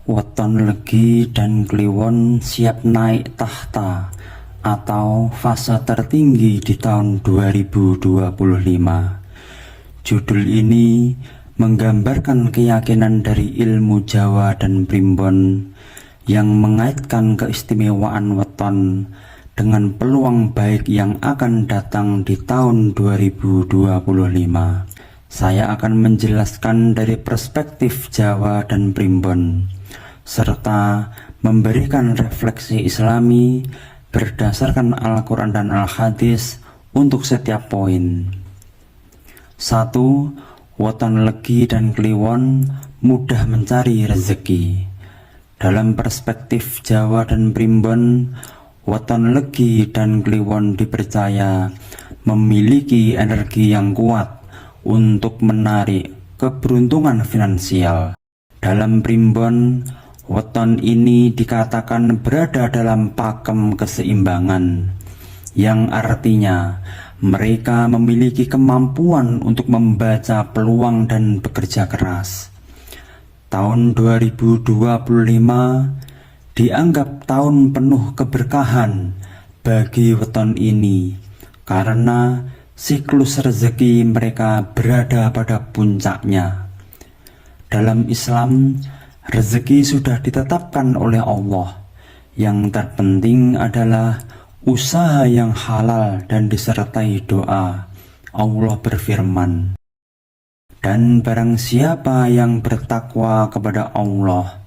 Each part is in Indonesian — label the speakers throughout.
Speaker 1: Weton legi dan kliwon siap naik tahta atau fase tertinggi di tahun 2025. Judul ini menggambarkan keyakinan dari ilmu Jawa dan Primbon yang mengaitkan keistimewaan weton dengan peluang baik yang akan datang di tahun 2025. Saya akan menjelaskan dari perspektif Jawa dan Primbon, serta memberikan refleksi Islami berdasarkan Al-Quran dan Al-Hadis untuk setiap poin. 1. Weton legi dan kliwon mudah mencari rezeki. Dalam perspektif Jawa dan Primbon, weton legi dan kliwon dipercaya memiliki energi yang kuat untuk menarik keberuntungan finansial. Dalam Primbon, weton ini dikatakan berada dalam pakem keseimbangan, yang artinya mereka memiliki kemampuan untuk membaca peluang dan bekerja keras. Tahun 2025 dianggap tahun penuh keberkahan bagi weton ini karena siklus rezeki mereka berada pada puncaknya. Dalam Islam, rezeki sudah ditetapkan oleh Allah. Yang terpenting adalah usaha yang halal dan disertai doa. Allah berfirman, "Dan barang siapa yang bertakwa kepada Allah,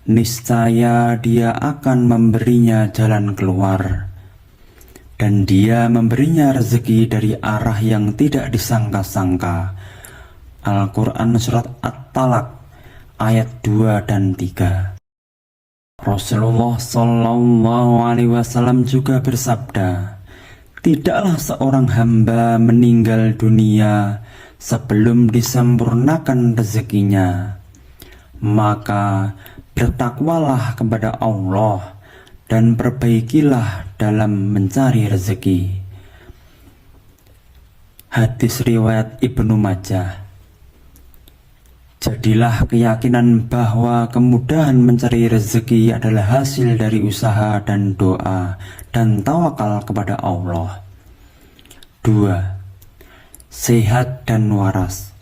Speaker 1: niscaya Dia akan memberinya jalan keluar, dan Dia memberinya rezeki dari arah yang tidak disangka-sangka." Al-Quran Surat At-Talaq ayat 2 dan 3. Rasulullah Shallallahu Alaihi Wasallam juga bersabda, "Tidaklah seorang hamba meninggal dunia sebelum disempurnakan rezekinya. Maka bertakwalah kepada Allah dan perbaikilah dalam mencari rezeki." Hadis riwayat Ibnu Majah. Jadilah keyakinan bahwa kemudahan mencari rezeki adalah hasil dari usaha dan doa dan tawakal kepada Allah. 2. Sehat dan waras.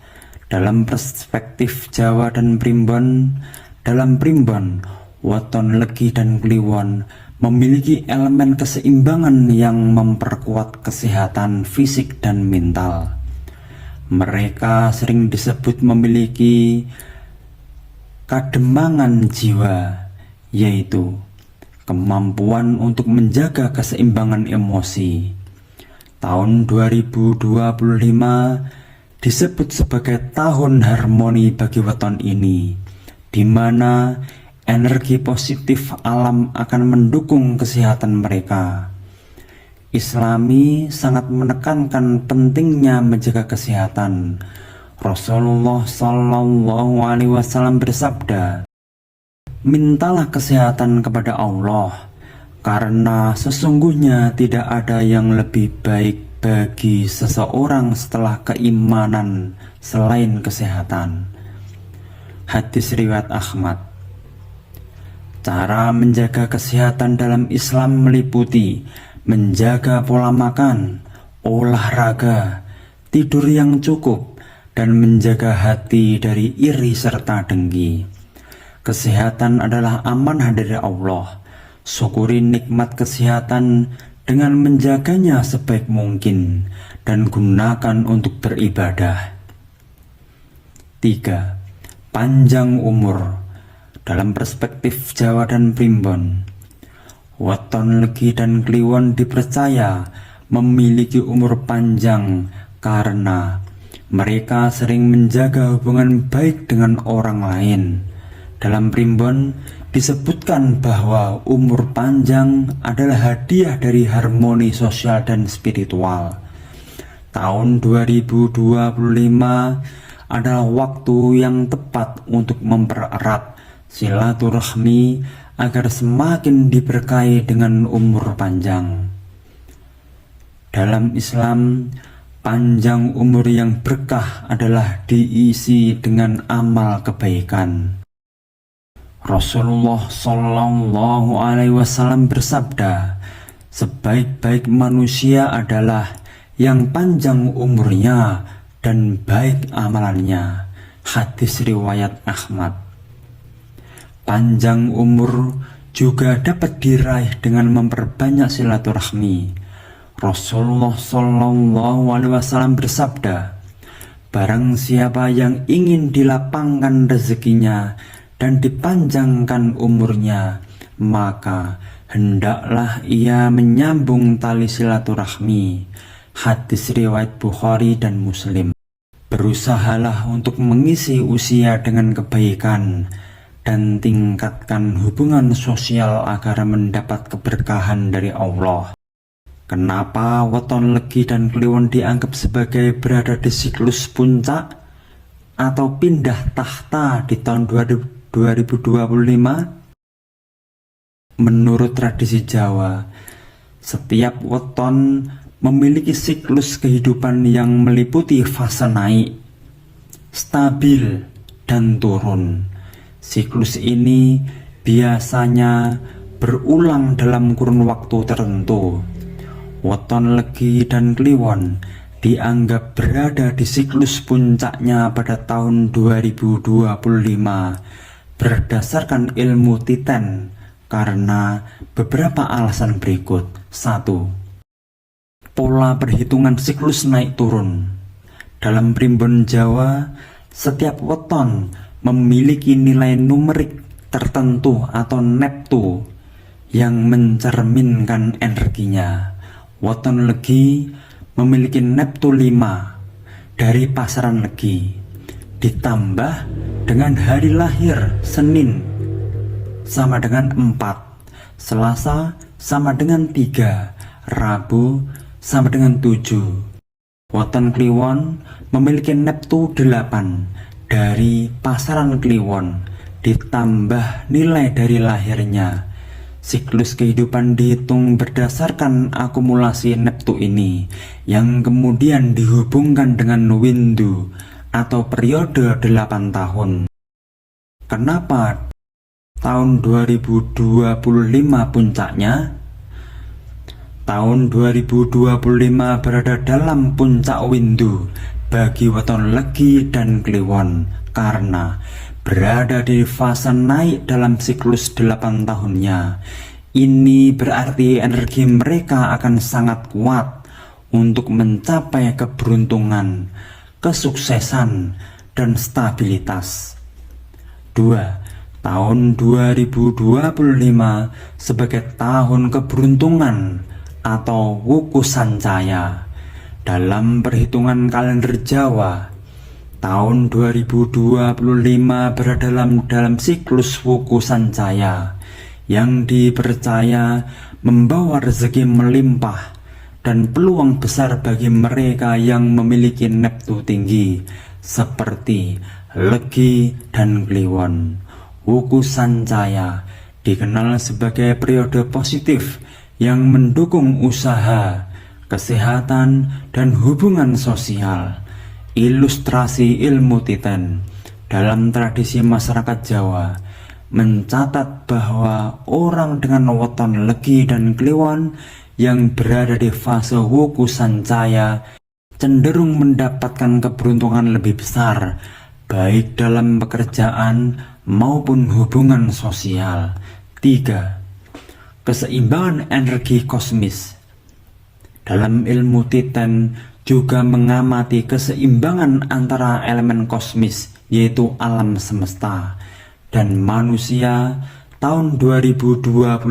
Speaker 1: Dalam perspektif Jawa dan Primbon, weton legi dan kliwon memiliki elemen keseimbangan yang memperkuat kesehatan fisik dan mental. Mereka sering disebut memiliki kademangan jiwa, yaitu kemampuan untuk menjaga keseimbangan emosi. Tahun 2025 disebut sebagai tahun harmoni bagi weton ini, di mana energi positif alam akan mendukung kesehatan mereka. Islami sangat menekankan pentingnya menjaga kesehatan. Rasulullah Shallallahu Alaihi Wasallam bersabda, "Mintalah kesehatan kepada Allah, karena sesungguhnya tidak ada yang lebih baik bagi seseorang setelah keimanan selain kesehatan." Hadis riwayat Ahmad. Cara menjaga kesehatan dalam Islam meliputi menjaga pola makan, olahraga, tidur yang cukup, dan menjaga hati dari iri serta dengki. Kesehatan adalah amanah dari Allah. Syukuri nikmat kesehatan dengan menjaganya sebaik mungkin dan gunakan untuk beribadah. 3. Panjang umur. Dalam perspektif Jawa dan Primbon, weton legi dan kliwon dipercaya memiliki umur panjang karena mereka sering menjaga hubungan baik dengan orang lain. Dalam Primbon disebutkan bahwa umur panjang adalah hadiah dari harmoni sosial dan spiritual. Tahun 2025 adalah waktu yang tepat untuk mempererat silaturahmi agar semakin diberkahi dengan umur panjang. Dalam Islam, panjang umur yang berkah adalah diisi dengan amal kebaikan. Rasulullah Shallallahu Alaihi Wasallam bersabda, sebaik-baik manusia adalah yang panjang umurnya dan baik amalannya. Hadis riwayat Ahmad. Panjang umur juga dapat diraih dengan memperbanyak silaturahmi. Rasulullah Shallallahu Alaihi Wasallam bersabda, barang siapa yang ingin dilapangkan rezekinya dan dipanjangkan umurnya, maka hendaklah ia menyambung tali silaturahmi. Hadis riwayat Bukhari dan Muslim. Berusahalah untuk mengisi usia dengan kebaikan dan tingkatkan hubungan sosial agar mendapat keberkahan dari Allah. Kenapa weton legi dan kliwon dianggap sebagai berada di siklus puncak atau pindah tahta di tahun 2025? Menurut tradisi Jawa, setiap weton memiliki siklus kehidupan yang meliputi fase naik, stabil, dan turun. Siklus ini biasanya berulang dalam kurun waktu tertentu. Weton legi dan kliwon dianggap berada di siklus puncaknya pada tahun 2025 berdasarkan ilmu Titen karena beberapa alasan berikut. 1. Pola perhitungan siklus naik turun. Dalam primbon Jawa, setiap weton memiliki nilai numerik tertentu atau neptu yang mencerminkan energinya. Weton legi memiliki neptu 5 dari pasaran legi, ditambah dengan hari lahir Senin sama dengan 4, Selasa sama dengan 3, Rabu sama dengan 7. Weton kliwon memiliki neptu 8 dari pasaran kliwon, ditambah nilai dari lahirnya. Siklus kehidupan dihitung berdasarkan akumulasi neptu ini, yang kemudian dihubungkan dengan windu atau periode 8 tahun. Kenapa tahun 2025 puncaknya? Tahun 2025 berada dalam puncak windu bagi weton legi dan kliwon karena berada di fase naik dalam siklus 8 tahunnya. Ini berarti energi mereka akan sangat kuat untuk mencapai keberuntungan, kesuksesan, dan stabilitas. 2. Tahun 2025 sebagai tahun keberuntungan atau wuku sancaya. Dalam perhitungan kalender Jawa, tahun 2025 berada dalam siklus wuku sancaya yang dipercaya membawa rezeki melimpah dan peluang besar bagi mereka yang memiliki neptu tinggi seperti legi dan kliwon. Wuku sancaya dikenal sebagai periode positif yang mendukung usaha, kesehatan, dan hubungan sosial. Ilustrasi ilmu Titen dalam tradisi masyarakat Jawa mencatat bahwa orang dengan weton legi dan kliwon yang berada di fase wuku sancaya cenderung mendapatkan keberuntungan lebih besar, baik dalam pekerjaan maupun hubungan sosial. 3. Keseimbangan energi kosmis. Dalam ilmu Titen juga mengamati keseimbangan antara elemen kosmis, yaitu alam semesta, dan manusia. Tahun 2025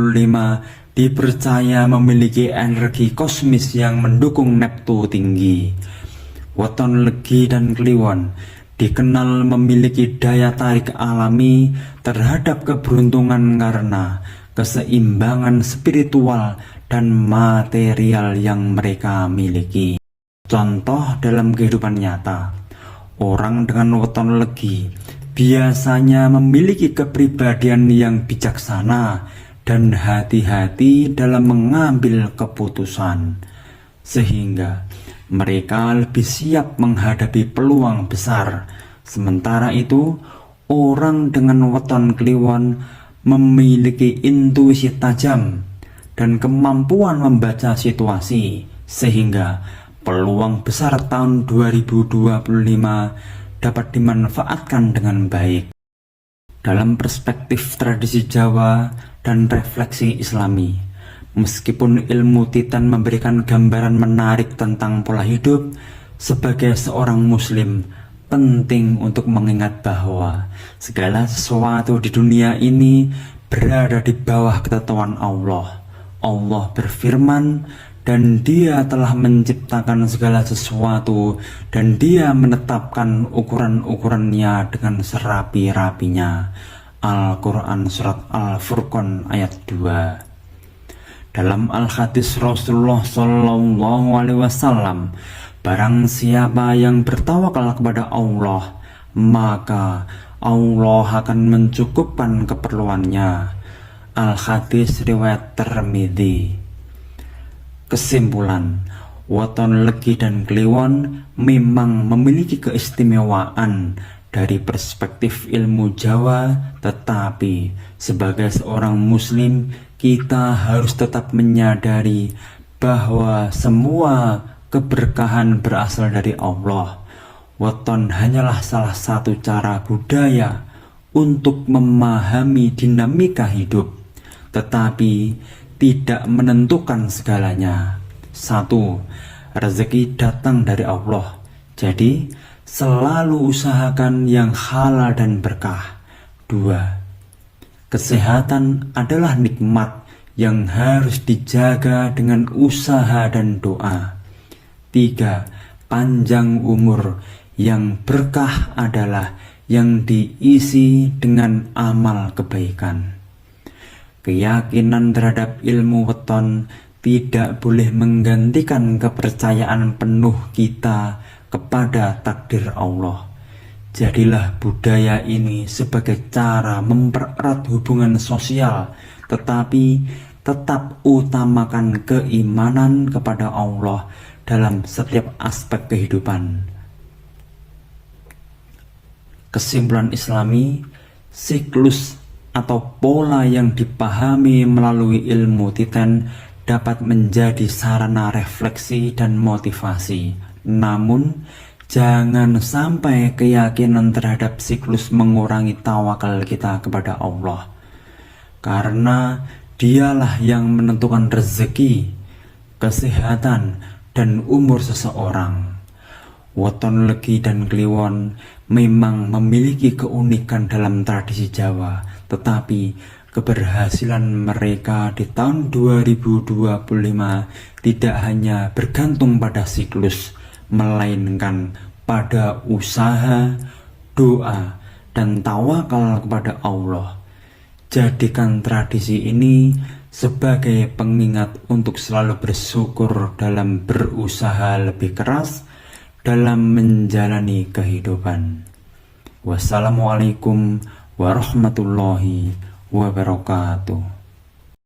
Speaker 1: dipercaya memiliki energi kosmis yang mendukung neptu tinggi. Weton legi dan kliwon dikenal memiliki daya tarik alami terhadap keberuntungan karena keseimbangan spiritual dan material yang mereka miliki. Contoh dalam kehidupan nyata, orang dengan weton legi biasanya memiliki kepribadian yang bijaksana dan hati-hati dalam mengambil keputusan, sehingga mereka lebih siap menghadapi peluang besar. Sementara itu, orang dengan weton kliwon memiliki intuisi tajam dan kemampuan membaca situasi, sehingga peluang besar tahun 2025 dapat dimanfaatkan dengan baik. Dalam perspektif tradisi Jawa dan refleksi Islami, meskipun ilmu Titan memberikan gambaran menarik tentang pola hidup, sebagai seorang muslim penting untuk mengingat bahwa segala sesuatu di dunia ini berada di bawah ketetapan Allah. Allah berfirman, dan Dia telah menciptakan segala sesuatu, dan Dia menetapkan ukuran-ukurannya dengan serapi-rapinya. Al-Quran Surat Al-Furqan ayat 2. Dalam Al-Hadis Rasulullah SAW, barang siapa yang bertawakal kepada Allah, maka Allah akan mencukupkan keperluannya. Al-Hadis riwayat Tirmidzi. Kesimpulan, weton legi dan kliwon memang memiliki keistimewaan dari perspektif ilmu Jawa, tetapi sebagai seorang muslim kita harus tetap menyadari bahwa semua keberkahan berasal dari Allah. Weton hanyalah salah satu cara budaya untuk memahami dinamika hidup, tetapi tidak menentukan segalanya. 1. Rezeki datang dari Allah, jadi selalu usahakan yang halal dan berkah. 2. Kesehatan adalah nikmat yang harus dijaga dengan usaha dan doa. 3. Panjang umur yang berkah adalah yang diisi dengan amal kebaikan. Keyakinan terhadap ilmu weton tidak boleh menggantikan kepercayaan penuh kita kepada takdir Allah. Jadilah budaya ini sebagai cara mempererat hubungan sosial, tetapi tetap utamakan keimanan kepada Allah dalam setiap aspek kehidupan. Kesimpulan Islami, siklus atau pola yang dipahami melalui ilmu Titan dapat menjadi sarana refleksi dan motivasi. Namun, jangan sampai keyakinan terhadap siklus mengurangi tawakal kita kepada Allah, karena Dialah yang menentukan rezeki, kesehatan, dan umur seseorang. Weton legi dan kliwon memang memiliki keunikan dalam tradisi Jawa, tetapi keberhasilan mereka di tahun 2025 tidak hanya bergantung pada siklus, melainkan pada usaha, doa, dan tawakal kepada Allah. Jadikan tradisi ini sebagai pengingat untuk selalu bersyukur dalam berusaha lebih keras dalam menjalani kehidupan. Wassalamualaikum warahmatullahi wabarakatuh.